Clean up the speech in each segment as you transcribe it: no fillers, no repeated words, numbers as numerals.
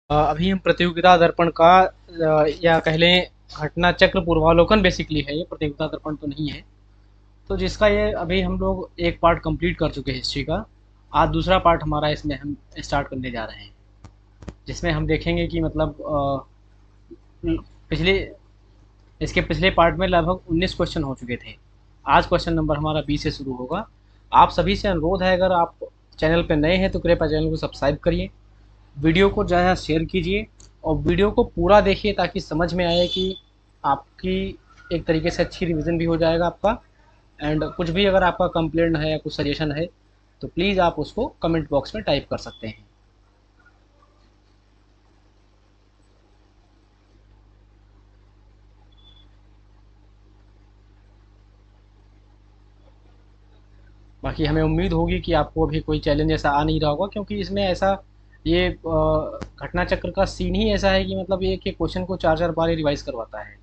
अभी हम प्रतियोगिता दर्पण का या कह लें घटना चक्र पूर्वावलोकन बेसिकली है, ये प्रतियोगिता दर्पण तो नहीं है। तो जिसका ये अभी हम लोग एक पार्ट कंप्लीट कर चुके हैं हिस्ट्री का। आज दूसरा पार्ट हमारा इसमें हम स्टार्ट करने जा रहे हैं, जिसमें हम देखेंगे कि मतलब पिछले इसके पिछले पार्ट में लगभग 19 क्वेश्चन हो चुके थे। आज क्वेश्चन नंबर हमारा 20 से शुरू होगा। आप सभी से अनुरोध है, अगर आप चैनल पर नए हैं तो कृपया चैनल को सब्सक्राइब करिए, वीडियो को ज़्यादा शेयर कीजिए और वीडियो को पूरा देखिए ताकि समझ में आए कि आपकी एक तरीके से अच्छी रिवीजन भी हो जाएगा आपका। एंड कुछ भी अगर आपका कंप्लेंट है या कुछ सजेशन है तो प्लीज़ आप उसको कमेंट बॉक्स में टाइप कर सकते हैं। बाकी हमें उम्मीद होगी कि आपको अभी कोई चैलेंज ऐसा आ नहीं रहा होगा, क्योंकि इसमें ऐसा ये घटना चक्र का सीन ही ऐसा है कि मतलब एक एक क्वेश्चन को चार चार बार रिवाइज करवाता है।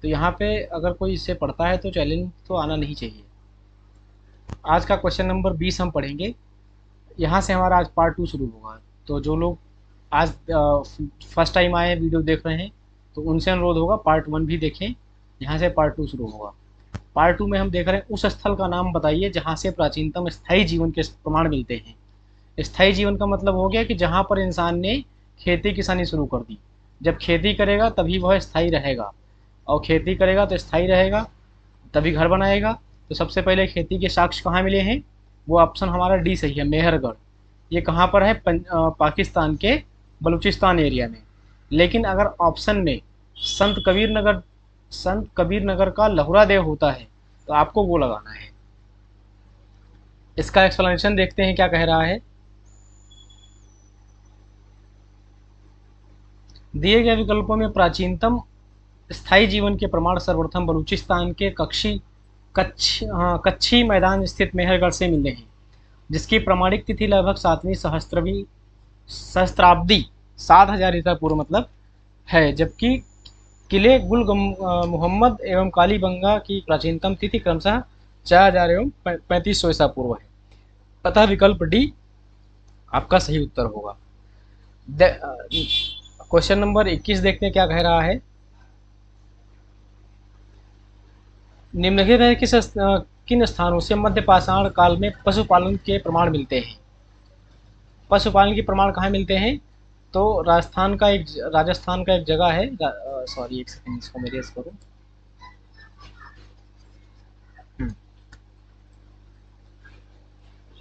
तो यहाँ पे अगर कोई इससे पढ़ता है तो चैलेंज तो आना नहीं चाहिए। आज का क्वेश्चन नंबर 20 हम पढ़ेंगे। यहाँ से हमारा आज पार्ट 2 शुरू होगा। तो जो लोग आज फर्स्ट टाइम आए वीडियो देख रहे हैं तो उनसे अनुरोध होगा पार्ट 1 भी देखें। यहाँ से पार्ट 2 शुरू होगा। पार्ट 2 में हम देख रहे हैं, उस स्थल का नाम बताइए जहाँ से प्राचीनतम स्थायी जीवन के प्रमाण मिलते हैं। स्थायी जीवन का मतलब हो गया कि जहाँ पर इंसान ने खेती किसानी शुरू कर दी। जब खेती करेगा तभी वह स्थायी रहेगा, और खेती करेगा तो स्थायी रहेगा, तभी घर बनाएगा। तो सबसे पहले खेती के साक्ष्य कहाँ मिले हैं? वो ऑप्शन हमारा डी सही है, मेहरगढ़। ये कहाँ पर है? पाकिस्तान के बलूचिस्तान एरिया में। लेकिन अगर ऑप्शन में संत कबीर नगर संत कबीर नगर का लहुरा देव होता है तो आपको वो लगाना है। इसका एक्सप्लेनेशन देखते हैं क्या कह रहा है। दिए गए विकल्पों में प्राचीनतम स्थायी जीवन के प्रमाण सर्वप्रथम बलूचिस्तान के कच्छी मैदान स्थित मेहरगढ़ से मिले हैं, जिसकी प्रमाणिक तिथि लगभग 7वीं सहस्त्राब्दी 7000 ईसा पूर्व मतलब है। जबकि किले गुल मोहम्मद एवं कालीबंगा की प्राचीनतम तिथि क्रमशः 4000 एवं 3500 ईसा पूर्व है। अतः विकल्प डी आपका सही उत्तर होगा। क्वेश्चन नंबर 21 देखते हैं क्या कह रहा है। निम्नलिखित में किन स्थानों से मध्य पाषाण काल में पशुपालन के प्रमाण मिलते हैं? पशुपालन के प्रमाण कहाँ मिलते हैं? तो राजस्थान का एक जगह है, सॉरी एक सेकंड, इसको मैं रेस करूँ।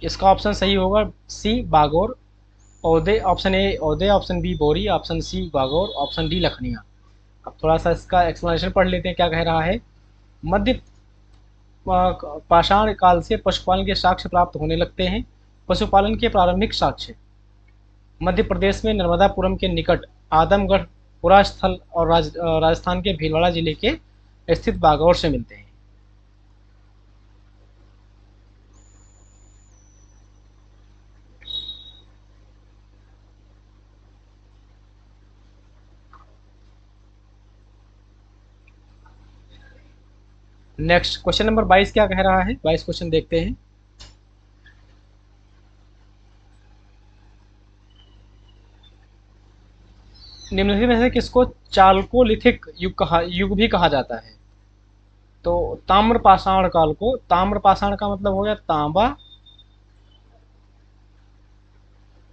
इसका ऑप्शन सही होगा सी, बागौर। औदे ऑप्शन ए औदे, option B Bori, option C Bagor, option D Lakhaniya. अब थोड़ा सा इसका एक्सप्लेनेशन पढ़ लेते हैं क्या कह रहा है। मध्य पाषाण काल से पशुपालन के साक्ष्य प्राप्त होने लगते हैं। पशुपालन के प्रारंभिक साक्ष्य मध्य प्रदेश में नर्मदापुरम के निकट आदमगढ़ पुरास्थल और राजस्थान के भीलवाड़ा जिले के स्थित बागौर से मिलते हैं। नेक्स्ट क्वेश्चन नंबर 22 क्या कह रहा है? 22 क्वेश्चन देखते हैं। निम्नलिखित में से किसको चालकोलिथिक युग भी कहा जाता है? तो ताम्र पाषाण काल को, ताम्र पाषाण का मतलब हो गया तांबा,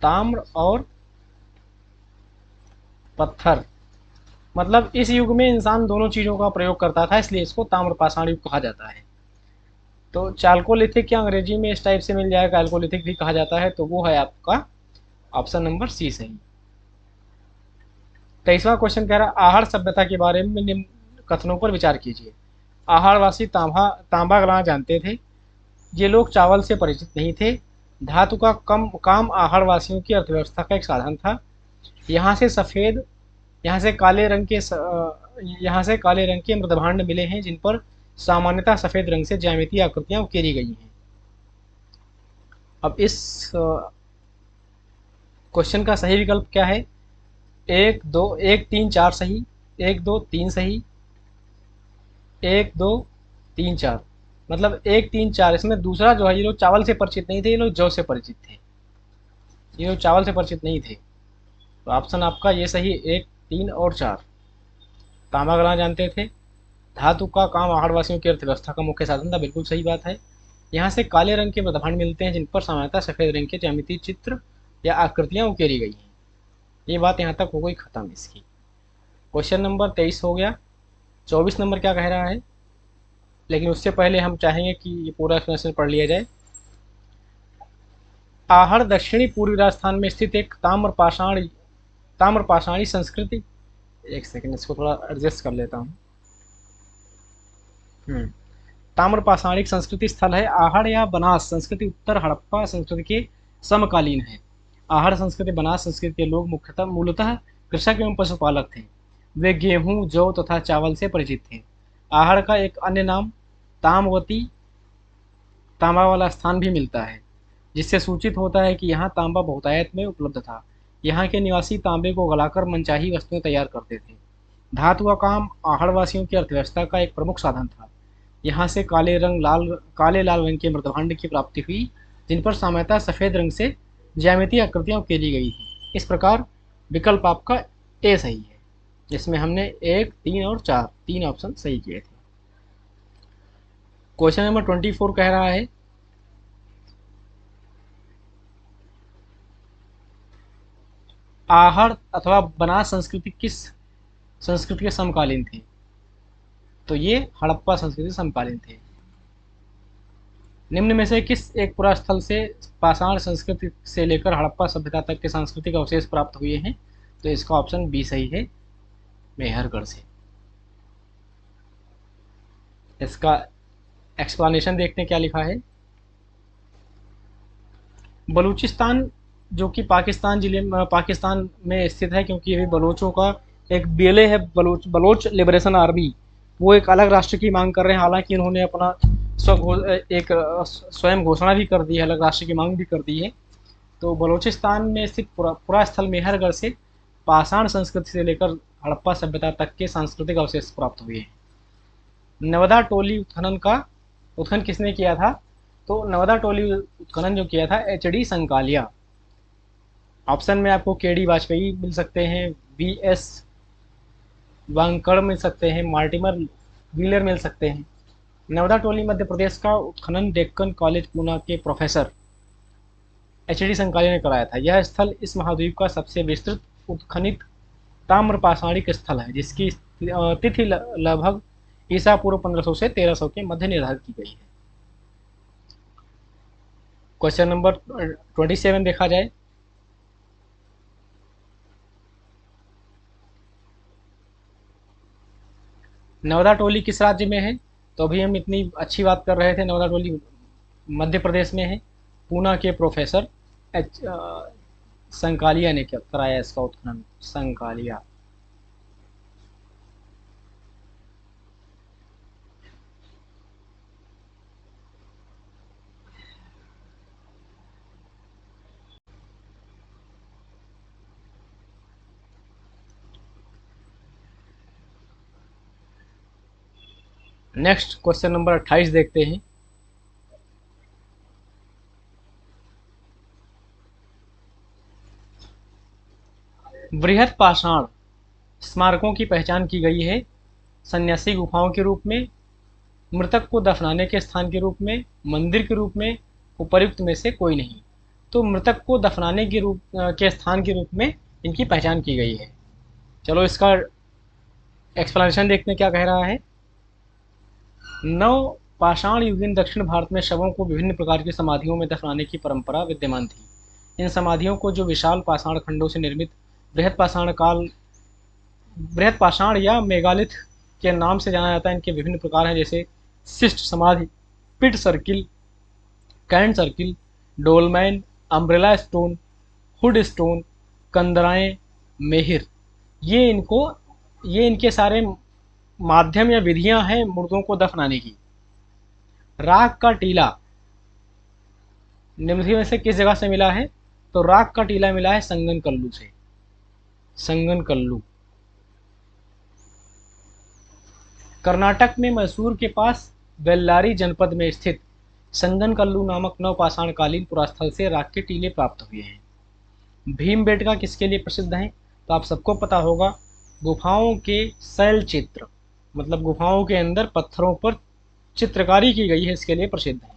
ताम्र और पत्थर। मतलब इस युग में इंसान दोनों चीजों का प्रयोग करता था, इसलिए इसको ताम्र पाषाण युग कहा जाता है। तो चालकोलिथिक क्या अंग्रेजी में इस टाइप से मिल जाएगा, एल्कोलिथिक भी कहा जाता है, तो वो है आपका ऑप्शन नंबर सी सही। 23वां क्वेश्चन कह रहा है, आहड़ सभ्यता के बारे में निम्न कथनों पर विचार कीजिए। आहड़वासी तांबा गलाना जानते थे। ये लोग चावल से परिचित नहीं थे। धातु का कम काम आहड़वासियों की अर्थव्यवस्था का एक साधन था। यहाँ से सफ़ेद यहाँ से काले रंग के यहाँ से काले रंग के मृदभांड मिले हैं, जिन पर सामान्यतः सफ़ेद रंग से ज्यामितीय आकृतियां उकेरी गई हैं। अब इस क्वेश्चन का सही विकल्प क्या है? 1 2 1 3 4 सही, 1 2 3 सही, 1 2 3 4। मतलब 1 3 4, इसमें दूसरा जो है, ये लोग चावल से परिचित नहीं थे, ये लोग जौ से परिचित थे। ये लोग चावल से परिचित नहीं थे। तो ऑप्शन आपका ये सही, 1, 3 और 4। तांबा गलाना जानते थे। धातु का काम आहड़वासियों की अर्थव्यवस्था का मुख्य साधन था, बिल्कुल सही बात है। यहाँ से काले रंग के मृदभांड मिलते हैं जिन पर सामान्यतः सफेद रंग के ज्यामितीय चित्र या आकृतियां उकेरी गई हैं। ये बात यहाँ तक हो गई खत्म इसकी। क्वेश्चन नंबर 23 हो गया। 24 नंबर क्या कह रहा है, लेकिन उससे पहले हम चाहेंगे कि ये पूरा एक्सप्लेनेशन पढ़ लिया जाए। आहड़ दक्षिणी पूर्वी राजस्थान में स्थित एक ताम्रपाषाणी संस्कृति। एक सेकंड, इसको थोड़ा एडजस्ट कर लेता हूँ। ताम्रपाषाणिक संस्कृति स्थल है। आहड़ या बनास संस्कृति उत्तर हड़प्पा संस्कृति के समकालीन है। आहड़ संस्कृति बनास संस्कृति के लोग मुख्यतः मूलतः कृषक एवं पशुपालक थे। वे गेहूं, जौ तथा चावल से परिचित थे। आहड़ का एक अन्य नाम तामवती, तांबा वाला स्थान भी मिलता है, जिससे सूचित होता है कि यहाँ तांबा बहुतायत में उपलब्ध था। यहाँ के निवासी तांबे को गलाकर मनचाही वस्तुएं तैयार करते थे। धातु का काम आहड़वासियों की अर्थव्यवस्था का एक प्रमुख साधन था। यहाँ से काले लाल रंग के मृदभांड की प्राप्ति हुई, जिन पर सामान्यतः सफ़ेद रंग से ज्यामितीय आकृतियाँ उकेरी गई थी। इस प्रकार विकल्प आपका ए सही है, जिसमें हमने 1, 3 और 4 तीन ऑप्शन सही किए थे। क्वेश्चन नंबर 24 कह रहा है, आहड़ अथवा बनास संस्कृति किस संस्कृति के समकालीन थे? तो ये हड़प्पा संस्कृति समकालीन थे। निम्न में से किस एक पुरा स्थल से पाषाण संस्कृति से लेकर हड़प्पा सभ्यता तक के सांस्कृतिक अवशेष प्राप्त हुए हैं? तो इसका ऑप्शन बी सही है, मेहरगढ़ से। इसका एक्सप्लेनेशन देखते हैं क्या लिखा है। बलूचिस्तान जो कि पाकिस्तान में स्थित है, क्योंकि ये भी बलोचों का एक बेले है, बलोच लिबरेशन आर्मी। वो एक अलग राष्ट्र की मांग कर रहे हैं, हालांकि इन्होंने अपना स्वयं घोषणा भी कर दी है, अलग राष्ट्र की मांग भी कर दी है। तो बलूचिस्तान में स्थित पुरा स्थल मेहरगढ़ से पाषाण संस्कृति से लेकर हड़प्पा सभ्यता तक के सांस्कृतिक अवशेष प्राप्त हुए हैं। नवदा टोली उत्खनन किसने किया था? तो नवदा टोली उत्खनन जो किया था HD संकालिया। ऑप्शन में आपको KD वाजपेयी मिल सकते हैं, VS वांकड़ मिल सकते हैं, मार्टिमर व्हीलर मिल सकते हैं। नवदा टोली मध्य प्रदेश का उत्खनन डेक्कन कॉलेज पूना के प्रोफेसर HD संकालिया ने कराया था। यह स्थल इस महाद्वीप का सबसे विस्तृत उत्खनित ताम्रपाषाणिक स्थल है, जिसकी तिथि लगभग ईसा पूर्व 1500 से 1300 के मध्य निर्धारित की गई है। क्वेश्चन नंबर 27 देखा जाए। नवदा टोली किस राज्य में है? तो अभी हम इतनी अच्छी बात कर रहे थे, नवदा टोली मध्य प्रदेश में है। पूना के प्रोफेसर संकालिया ने क्या कराया इसका उत्खनन, संकालिया। नेक्स्ट क्वेश्चन नंबर 28 देखते हैं। बृहद पाषाण स्मारकों की पहचान की गई है सन्यासी गुफाओं के रूप में, मृतक को दफनाने के स्थान के रूप में, मंदिर के रूप में, उपर्युक्त में से कोई नहीं। तो मृतक को दफनाने के स्थान के रूप में इनकी पहचान की गई है। चलो इसका एक्सप्लेनेशन देखते हैं क्या कह रहा है। नव पाषाण युगीन दक्षिण भारत में शवों को विभिन्न प्रकार की समाधियों में दफनाने की परंपरा विद्यमान थी। इन समाधियों को जो विशाल पाषाण खंडों से निर्मित बृहद पाषाण या मेगालिथ के नाम से जाना जाता है। इनके विभिन्न प्रकार हैं, जैसे सिस्ट समाधि, पिट सर्किल, कैंट circle, dolmen, umbrella stone, hood stone, कंदराएं, मेहिर। ये इनके सारे माध्यम या विधियां हैं मुर्दों को दफनाने की। राख का टीला निम्न में से किस जगह से मिला है? तो राख का टीला मिला है संगन कल्लू से, संगन कल्लू। कर्नाटक में मैसूर के पास बेल्लारी जनपद में स्थित संगन कल्लू नामक नवपाषाणकालीन पुरास्थल से राख के टीले प्राप्त हुए हैं। भीमबेटका किसके लिए प्रसिद्ध है? तो आप सबको पता होगा, गुफाओं के शैल चित्र, मतलब गुफाओं के अंदर पत्थरों पर चित्रकारी की गई है, इसके लिए प्रसिद्ध है।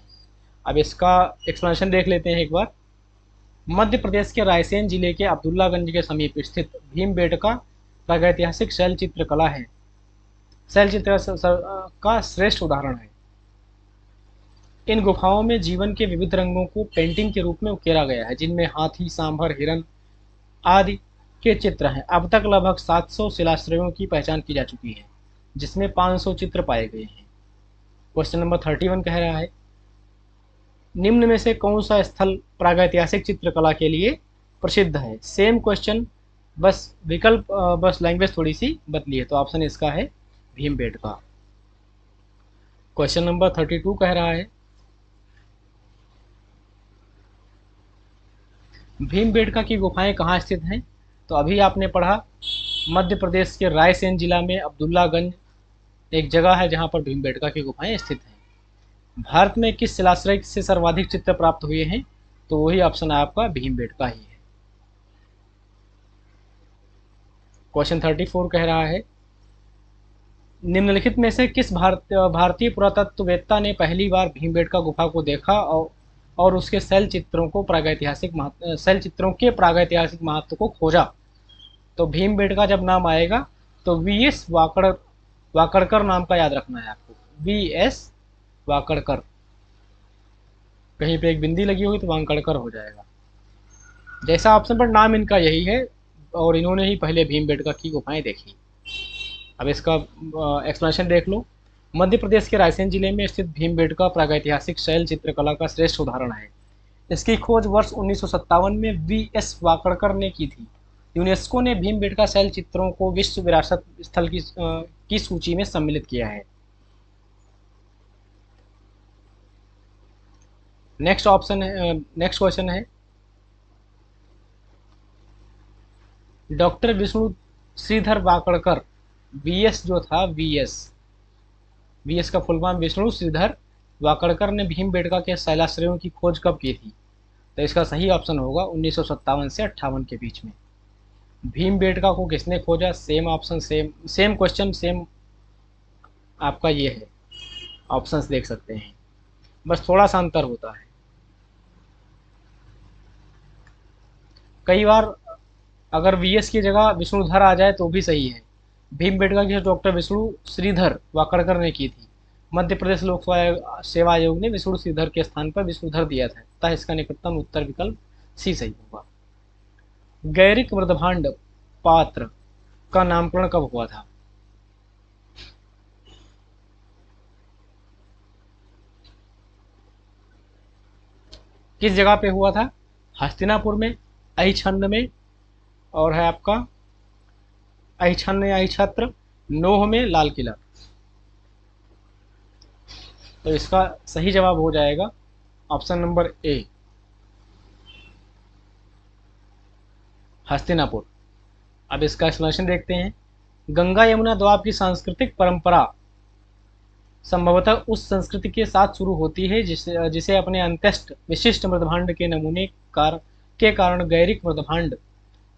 अब इसका एक्सप्लेनेशन देख लेते हैं एक बार। मध्य प्रदेश के रायसेन जिले के अब्दुल्लागंज के समीप स्थित भीमबेटका प्रागैतिहासिक शैल चित्रकला है, शैल चित्र का श्रेष्ठ उदाहरण है। इन गुफाओं में जीवन के विविध रंगों को पेंटिंग के रूप में उकेरा गया है, जिनमें हाथी, सांभर, हिरन आदि के चित्र हैं। अब तक लगभग 700 शिलाश्रयों की पहचान की जा चुकी है, जिसमें 500 चित्र पाए गए हैं। क्वेश्चन नंबर 31 कह रहा है, निम्न में से कौन सा स्थल प्रागैतिहासिक चित्रकला के लिए प्रसिद्ध है? सेम क्वेश्चन, बस विकल्प, बस लैंग्वेज थोड़ी सी बदली है। तो ऑप्शन इसका है भीमबेटका। क्वेश्चन नंबर 32 कह रहा है, भीमबेटका की गुफाएं कहाँ स्थित हैं? तो अभी आपने पढ़ा, मध्य प्रदेश के रायसेन जिला में अब्दुल्लागंज एक जगह है जहाँ पर भीमबेटका की गुफाएं स्थित हैं। भारत में किस शिलाश्रय से सर्वाधिक चित्र प्राप्त हुए हैं? तो वही ऑप्शन है आपका भीमबेटका ही है। क्वेश्चन 34 कह रहा है, निम्नलिखित में से किस भारतीय पुरातत्ववेत्ता ने पहली बार भीमबेटका गुफा को देखा और उसके शैल चित्रों के प्रागैतिहासिक महत्व को खोजा? तो भीमबेटका जब नाम आएगा तो वी.एस. वाकड़कर नाम का याद रखना है आपको, वी.एस. वाकड़कर। कहीं पे एक बिंदी लगी हुई तो वाकड़कर हो जाएगा। जैसा ऑप्शन पर नाम इनका यही है और इन्होंने ही पहले भीमबेटका की गुफाएं देखी। अब इसका एक्सप्लेनेशन देख लो। मध्य प्रदेश के रायसेन जिले में स्थित भीमबेटका प्रागैतिहासिक शैल चित्रकला का श्रेष्ठ उदाहरण है। इसकी खोज वर्ष 1957 में वी.एस. वाकड़कर ने की थी। यूनेस्को ने भीमबेटका शैल चित्रों को विश्व विरासत स्थल की सूची में सम्मिलित किया है। नेक्स्ट क्वेश्चन है, डॉक्टर विष्णु श्रीधर वाकड़कर, वी.एस. जो था, वी.एस. का फुल फॉर्म विष्णु श्रीधर वाकड़कर ने भीमबेटका के शैलाश्रयों की खोज कब की थी? तो इसका सही ऑप्शन होगा 1957 से 58 के बीच में। भीमबेटका को किसने खोजा? Same option, same question, same आपका ये है, ऑप्शंस देख सकते हैं, बस थोड़ा सा अंतर होता है। कई बार अगर वी.एस. की जगह विष्णुधर आ जाए तो भी सही है। भीमबेटका की डॉक्टर विष्णु श्रीधर वाकड़कर ने की थी। मध्य प्रदेश लोक सेवा आयोग ने विष्णु श्रीधर के स्थान पर विष्णुधर दिया था, अतः इसका निकटतम उत्तर विकल्प सी सही होगा। गैरिक मृदभांड पात्र का नामकरण कब हुआ था? किस जगह पे हुआ था? हस्तिनापुर में, अहिछन्न में, और है आपका अहिछन्न या अहिछत्र, नोह में, लाल किला। तो इसका सही जवाब हो जाएगा ऑप्शन नंबर ए, हस्तिनापुर। अब इसका एक्सप्लेनेशन देखते हैं। गंगा यमुना द्वाब की सांस्कृतिक परंपरा संभवतः उस संस्कृति के साथ शुरू होती है जिसे अपने अंत्येष्ट विशिष्ट मृदभांड के नमूने के कारण गैरिक मृदभांड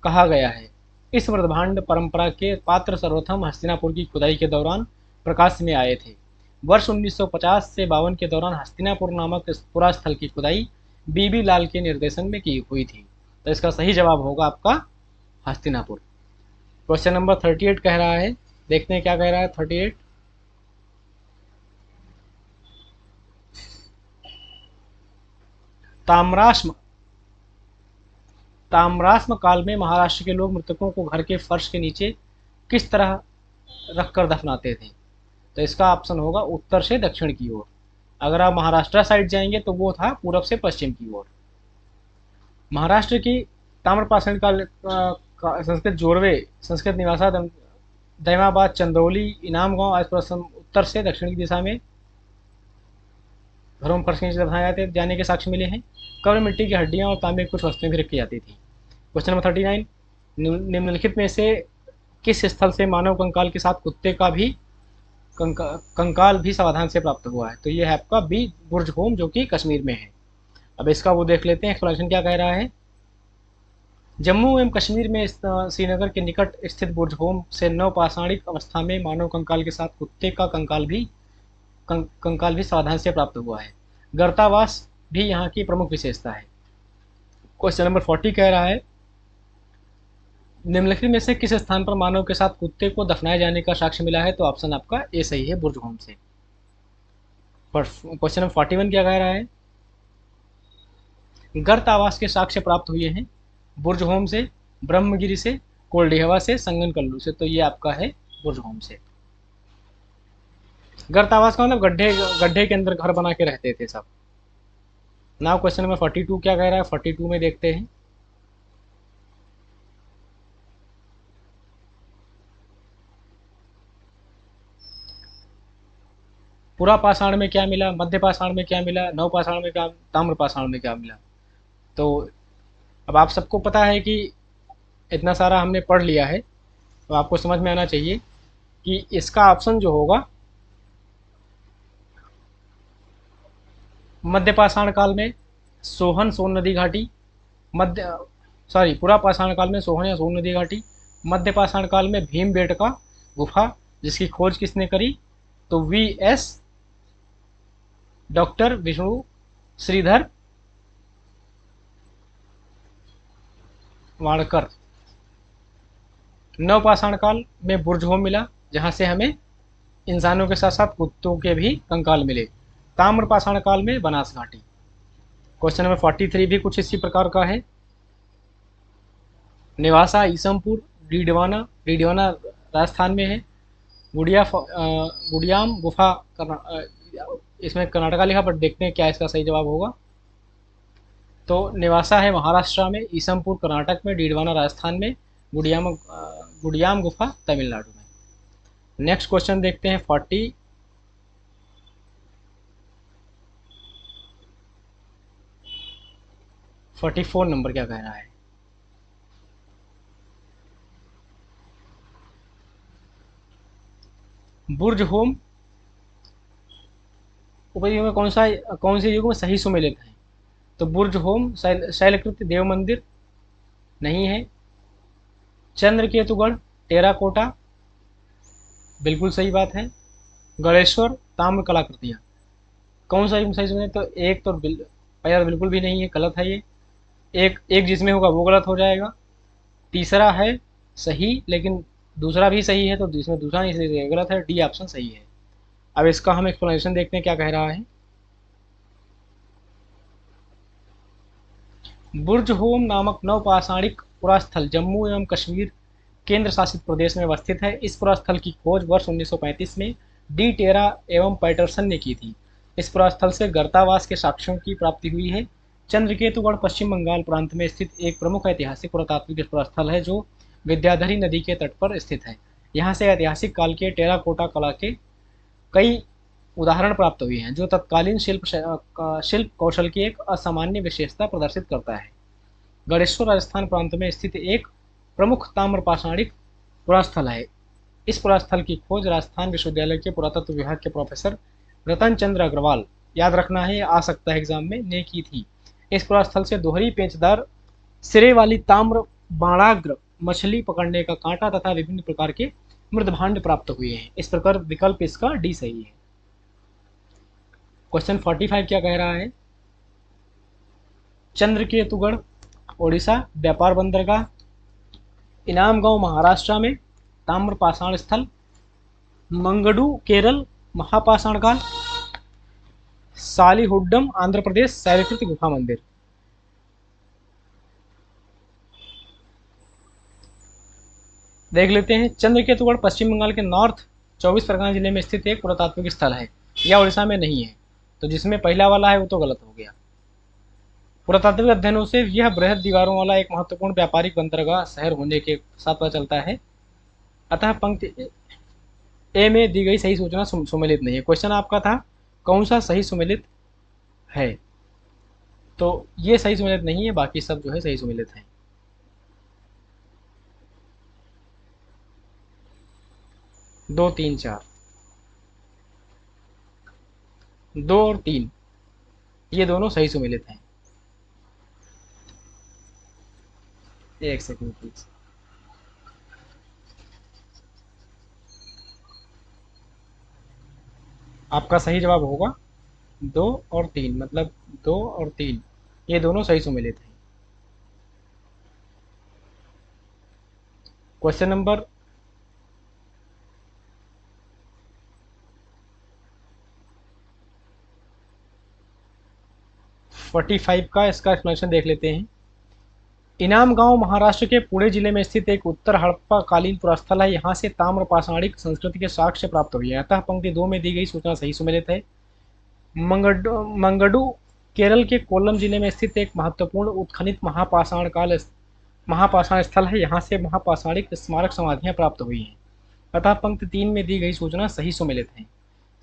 कहा गया है। इस मृदभांड परंपरा के पात्र सर्वप्रथम हस्तिनापुर की खुदाई के दौरान प्रकाश में आए थे। वर्ष 1950 से 52 के दौरान हस्तिनापुर नामक पुरास्थल की खुदाई बी.बी. लाल के निर्देशन में की हुई थी। तो इसका सही जवाब होगा आपका हस्तिनापुर। क्वेश्चन नंबर 38 कह रहा है, देखते हैं क्या कह रहा है 38। ताम्राश्म काल में महाराष्ट्र के लोग मृतकों को घर के फर्श के नीचे किस तरह रखकर दफनाते थे? तो इसका ऑप्शन होगा उत्तर से दक्षिण की ओर। अगर आप महाराष्ट्र साइड जाएंगे तो वो था पूरब से पश्चिम की ओर। महाराष्ट्र की ताम्रपाषाण काल संस्कृत जोरवे संस्कृत निवासा दैमाबाद, चंदौली, इनाम गांव आज उत्तर से दक्षिण की दिशा में घरों में फर्श के नीचे जाने के साक्ष्य मिले हैं। कब्र मिट्टी की हड्डियां और तांबे की कुछ वस्तुएं भी रखी जाती थी। क्वेश्चन नंबर 39, निम्नलिखित में से किस स्थल से मानव कंकाल के साथ कुत्ते का भी कंकाल भी सावधान से प्राप्त हुआ है? तो ये है आपका बी, बुर्ज होम, जो कि कश्मीर में है। अब इसका वो देख लेते हैं एक्सप्लेनेशन क्या कह रहा है। जम्मू एवं कश्मीर में श्रीनगर के निकट स्थित बुर्ज होम से नवपाषाणिक अवस्था में मानव कंकाल के साथ कुत्ते का कंकाल भी सावधान से प्राप्त हुआ है। गर्तावास भी यहाँ की प्रमुख विशेषता है। क्वेश्चन नंबर 40 कह रहा है, निम्नलिखित में से किस स्थान पर मानव के साथ कुत्ते को दफनाए जाने का साक्ष्य मिला है? तो ऑप्शन आपका ए सही है, बुर्ज होम से। क्वेश्चन नंबर 41 क्या कह रहा है, गर्त आवास के साक्ष्य प्राप्त हुए हैं बुर्ज होम से, ब्रह्मगिरी से, कोल्डिहवा से, संगनकल्लू से। तो ये आपका है बुर्ज होम से। गर्त आवास का मतलब गड्ढे गड्ढे के अंदर घर बना के रहते थे सब। नाउ क्वेश्चन नंबर 42 क्या कह रहा है, 42 में देखते हैं। पुरा पाषाण में क्या मिला, मध्य पाषाण में क्या मिला, नव पाषाण में क्या, ताम्र पाषाण में क्या मिला? तो अब आप सबको पता है कि इतना सारा हमने पढ़ लिया है, तो आपको समझ में आना चाहिए कि इसका ऑप्शन जो होगा, मध्य पाषाण काल में सोहन सोन नदी घाटी, मध्य सॉरी पुरा पाषाण काल में सोहन या सोन नदी घाटी, मध्य पाषाण काल में भीम बेटका गुफा, जिसकी खोज किसने करी? तो वी.एस. डॉक्टर विष्णु श्रीधर वाणकर। नवपाषाण काल में बुर्ज होम मिला, जहां से हमें इंसानों के साथ साथ कुत्तों के भी कंकाल मिले। ताम्रपाषाण काल में बनास घाटी। क्वेश्चन नंबर 43 भी कुछ इसी प्रकार का है। निवासा ईसमपुर डीडवाना, डीडवाना राजस्थान में है। गुड़ियाम गुफा इसमें कर्नाटका लिखा, बट देखते हैं क्या इसका सही जवाब होगा। तो निवासा है महाराष्ट्र में, ईसमपुर कर्नाटक में, डीडवाना राजस्थान में, गुड़ियाम गुफा तमिलनाडु में। नेक्स्ट क्वेश्चन देखते हैं 44 नंबर क्या कह रहा है। बुर्ज होम उपयुग में कौन से युग में सही सुमेलित है? तो बुर्ज होम शैलकृत देव मंदिर नहीं है। चंद्रकेतुगढ़ टेराकोटा बिल्कुल सही बात है। गणेश्वर ताम्र कलाकृतियाँ कौन सा सही सुने? तो एक तो पहला बिल्कुल भी नहीं है, गलत है ये। एक एक जिसमें होगा वो गलत हो जाएगा। तीसरा है सही, लेकिन दूसरा भी सही है, तो इसमें दूसरा नहीं सही, गलत है। डी ऑप्शन सही है। अब इसका हम एक्सप्लेनेशन देखते हैं क्या कह रहा है। बुर्ज होम नामक नवपाषाणिक पुरास्थल जम्मू एवं कश्मीर केंद्र शासित प्रदेश में अवस्थित है। इस पुरास्थल की खोज वर्ष 1935 में डी टेरा एवं पैटरसन ने की थी। इस पुरास्थल से गर्तावास के साक्ष्यों की प्राप्ति हुई है। चंद्रकेतुगढ़ पश्चिम बंगाल प्रांत में स्थित एक प्रमुख ऐतिहासिक पुरातात्विक पुरास्थल है, जो विद्याधरी नदी के तट पर स्थित है। यहाँ से ऐतिहासिक काल के टेराकोटा कला के कई उदाहरण प्राप्त हुए हैं, जो तत्कालीन शिल्प कौशल की एक असामान्य विशेषता प्रदर्शित करता है। गणेश्वर राजस्थान प्रांत में स्थित एक प्रमुख ताम्रपाषाणिक पुरास्थल है। इस पुरास्थल की खोज राजस्थान विश्वविद्यालय के पुरातत्व विभाग के प्रोफेसर रतन चंद्र अग्रवाल, याद रखना है, आ सकता है एग्जाम में, ने की थी। इस पुरास्थल से दोहरी पेचदार सिरे वाली ताम्र बाणाग्र मछली पकड़ने का कांटा तथा विभिन्न प्रकार के मृदभांड प्राप्त हुए हैं। इस प्रकार विकल्प इसका डी सही है। क्वेश्चन 45 क्या कह रहा है। चंद्रकेतुगढ़ ओडिशा व्यापार बंदरगाह, इनाम गांव महाराष्ट्र में ताम्र पाषाण स्थल, मंगडू केरल महापाषाण काल, सालीहुड्डम आंध्र प्रदेश शैलकृत गुफा मंदिर। देख लेते हैं। चंद्रकेतुगढ़ पश्चिम बंगाल के नॉर्थ 24 परगना जिले में स्थित एक पुरातात्विक स्थल है। यह उड़ीसा में नहीं है, तो जिसमें पहला वाला है वो तो गलत हो गया। पुरातात्विक अध्ययनों से यह बृहद दीवारों वाला एक महत्वपूर्ण व्यापारिक बंदरगाह शहर होने के साथ पता चलता है। अतः पंक्ति ए में दी गई सही सूचना सुमेलित नहीं है। क्वेश्चन आपका था कौन सा सही सुमेलित है, तो ये सही सुमेलित नहीं है, बाकी सब जो है सही सुमेलित है। 2, 3, 4, 2 और 3 ये दोनों सही सुमेलित हैं। एक सेकंड प्लीज। आपका सही जवाब होगा 2 और 3, मतलब 2 और 3 ये दोनों सही सुमेलित हैं। क्वेश्चन नंबर 45 का इसका एक्सप्लेनेशन देख लेते हैं। इनाम गांव महाराष्ट्र के पुणे जिले में स्थित एक उत्तर हड़प्पा कालीन पुरास्थल है। यहाँ से ताम्र पाषाणिक संस्कृति के साक्ष्य प्राप्त हुए हैं। अतः पंक्ति 2 में दी गई सूचना सही सुमेलित है। मंगडू केरल के कोल्लम जिले में स्थित एक महत्वपूर्ण उत्खनित महापाषाण स्थल है। यहाँ से महापाषाणिक स्मारक समाधियां प्राप्त हुई हैं। अतः पंक्ति 3 में दी गई सूचना सही सुमेलित है।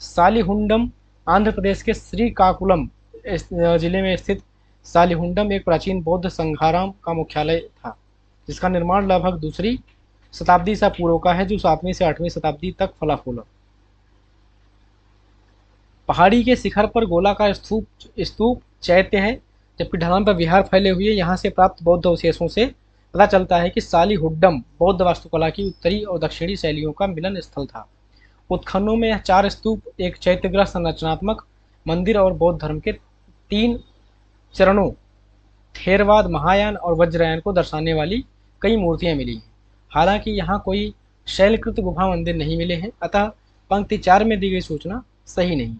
सालिहुंडम आंध्र प्रदेश के श्रीकाकुलम जिले में स्थित सालिहुंडम एक प्राचीन बौद्ध संघाराम का मुख्यालय था, जिसका निर्माण लगभग 2री शताब्दी ईसा पूर्व का है, जो 7वीं से 8वीं शताब्दी तक फला फूला। पहाड़ी के शिखर पर गोलाकार स्तूप चैत्य है, जबकि ढलान पर विहार फैले हुए। यहाँ से प्राप्त बौद्ध अवशेषों से पता चलता है कि सालिहुड्डम बौद्ध वास्तुकला की उत्तरी और दक्षिणी शैलियों का मिलन स्थल था। उत्खननों में 4 स्तूप, एक चैत्यग्रह संरचनात्मक मंदिर और बौद्ध धर्म के 3 चरणों थेरवाद, महायान और वज्रयान को दर्शाने वाली कई मूर्तियां मिली हैं। हालांकि यहाँ कोई शैलकृत गुफा मंदिर नहीं मिले हैं, अतः पंक्ति 4 में दी गई सूचना सही नहीं।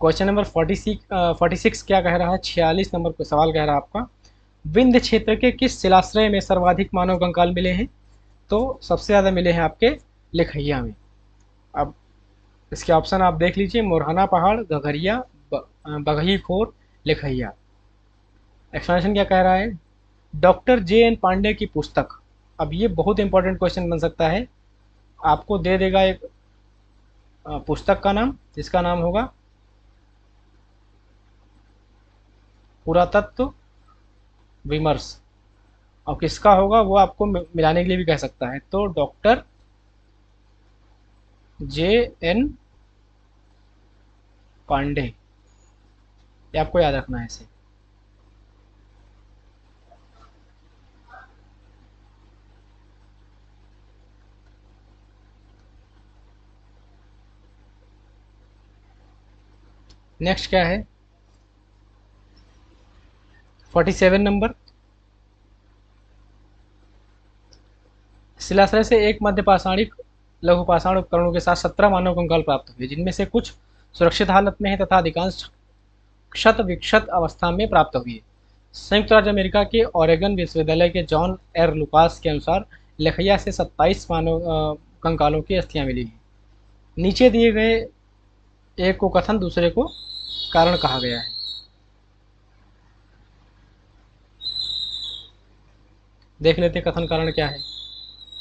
क्वेश्चन नंबर 46 क्या कह रहा है? 46 नंबर का सवाल कह रहा है आपका, विंध्य क्षेत्र के किस शिलाश्रय में सर्वाधिक मानव कंकाल मिले हैं? तो सबसे ज़्यादा मिले हैं आपके लिखैया में। अब इसके ऑप्शन आप देख लीजिए, मोरहाना पहाड़, घघरिया, बगही खोर, लिखैया। एक्सप्लेनेशन क्या कह रहा है? डॉक्टर JN पांडे की पुस्तक, अब ये बहुत इंपॉर्टेंट क्वेश्चन बन सकता है, आपको दे देगा एक पुस्तक का नाम, जिसका नाम होगा पुरातत्व विमर्श, और किसका होगा वो आपको मिलाने के लिए भी कह सकता है। तो डॉक्टर JN पांडे, ये आपको याद रखना है इसे। नेक्स्ट क्या है? 47 नंबर, शिलाश्रय से एक मध्यपाषाणिक लघुपाषाण उपकरणों के साथ 17 मानव कंकाल प्राप्त हुए, जिनमें से कुछ सुरक्षित हालत में है तथा अधिकांश क्षत विक्षत अवस्था में प्राप्त हुए। संयुक्त राज्य अमेरिका के ओरेगन विश्वविद्यालय के जॉन R लुकास के अनुसार लिखैया से 27 मानव कंकालों की अस्थियां मिली हैं। नीचे दिए गए एक को कथन, दूसरे को कारण कहा गया है। देख लेते कथन कारण क्या है।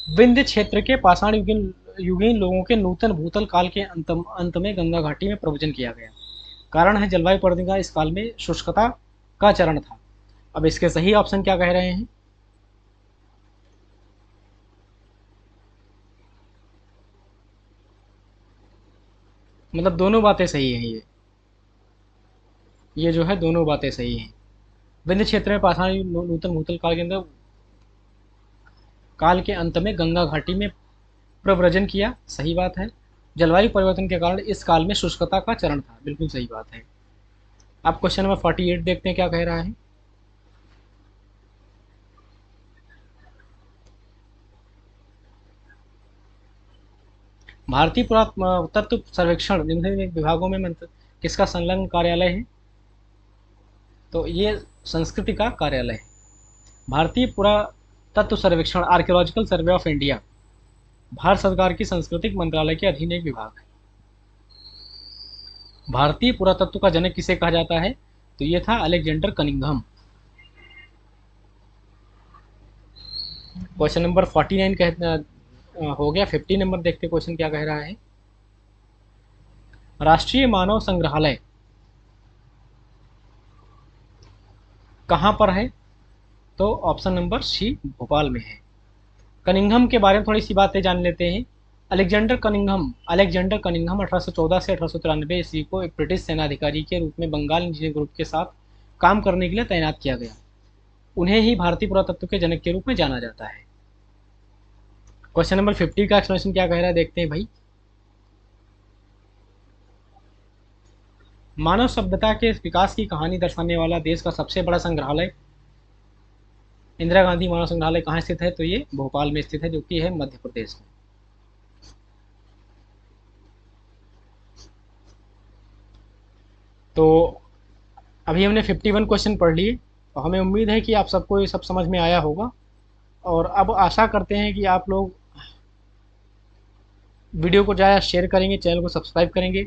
विंध्य क्षेत्र के पाषाण युगीन लोगों के नूतन भूतल काल के अंत में गंगा घाटी में प्रवचन किया गया। कारण है जलवायु परिवर्तन का, इस काल में शुष्कता का चरण था। अब इसके सही ऑप्शन क्या कह रहे हैं? मतलब दोनों बातें सही हैं। ये जो है दोनों बातें सही हैं। विंध्य क्षेत्र में पाषाण नूतन भूतल काल के अंदर काल के अंत में गंगा घाटी में प्रव्रजन किया, सही बात है। जलवायु परिवर्तन के कारण इस काल में शुष्कता का चरण था, बिल्कुल सही बात है। अब क्वेश्चन नंबर 48 देखते हैं क्या कह रहा है। भारतीय पुरातत्व सर्वेक्षण निम्नलिखित विभागों में किसका संलग्न कार्यालय है? तो ये संस्कृति का कार्यालय है। भारतीय पुरातत्व सर्वेक्षण archaeological survey of India Bharat सरकार की सांस्कृतिक मंत्रालय के अधीन एक विभाग है। भारतीय पुरातत्व का जनक किसे कहा जाता है? तो ये था अलेक्जेंडर कनिंघम। क्वेश्चन नंबर 49 हो गया। 50 नंबर देखते क्वेश्चन क्या कह रहा है। राष्ट्रीय मानव संग्रहालय कहाँ पर है? तो ऑप्शन नंबर सी भोपाल में है। कनिंघम के बारे में थोड़ी सी बातें जान लेते हैं। अलेक्जेंडर कनिंघम 1814 से 1893 ईस्वी को एक ब्रिटिश सेनाधिकारी के रूप में बंगाल इंजीनियरिंग ग्रुप के साथ काम करने के लिए तैनात किया गया। उन्हें ही भारतीय पुरातत्व के जनक के रूप में जाना जाता है। क्वेश्चन नंबर 50 का एक्सप्लेनेशन क्या कह रहा है देखते हैं भाई। मानव सभ्यता के विकास की कहानी दर्शाने वाला देश का सबसे बड़ा संग्रहालय इंदिरा गांधी मानव संग्रहालय कहाँ स्थित है, तो ये भोपाल में स्थित है, जो कि है मध्य प्रदेश में। तो अभी हमने 51 क्वेश्चन पढ़ लिए, और हमें उम्मीद है कि आप सबको ये सब समझ में आया होगा। और अब आशा करते हैं कि आप लोग वीडियो को ज़्यादा शेयर करेंगे, चैनल को सब्सक्राइब करेंगे,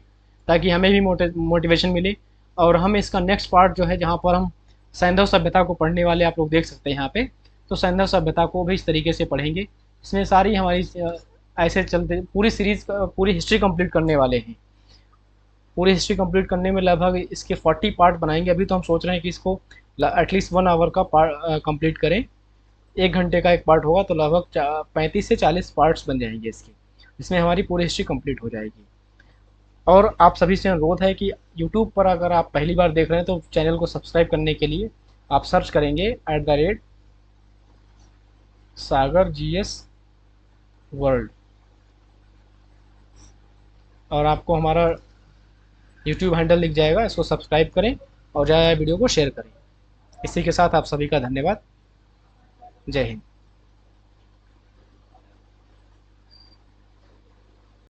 ताकि हमें भी मोटिवेशन मिले। और हम इसका नेक्स्ट पार्ट जो है, जहाँ पर हम सैंधव सभ्यता को पढ़ने वाले, आप लोग देख सकते हैं यहाँ पे, तो सैंधव सभ्यता को भी इस तरीके से पढ़ेंगे। इसमें सारी हमारी ऐसे चलते पूरी सीरीज पूरी हिस्ट्री कंप्लीट करने वाले हैं। पूरी हिस्ट्री कंप्लीट करने में लगभग इसके 40 पार्ट बनाएंगे। अभी तो हम सोच रहे हैं कि इसको एटलीस्ट 1 आवर का पार्ट कंप्लीट करें। 1 घंटे का एक पार्ट होगा, तो लगभग 35 से 40 पार्ट्स बन जाएंगे इसके, जिसमें हमारी पूरी हिस्ट्री कंप्लीट हो जाएगी। और आप सभी से अनुरोध है कि यूट्यूब पर अगर आप पहली बार देख रहे हैं, तो चैनल को सब्सक्राइब करने के लिए आप सर्च करेंगे @सागर GS वर्ल्ड, और आपको हमारा यूट्यूब हैंडल दिख जाएगा। इसको सब्सक्राइब करें और ज़्यादा वीडियो को शेयर करें। इसी के साथ आप सभी का धन्यवाद। जय हिंद।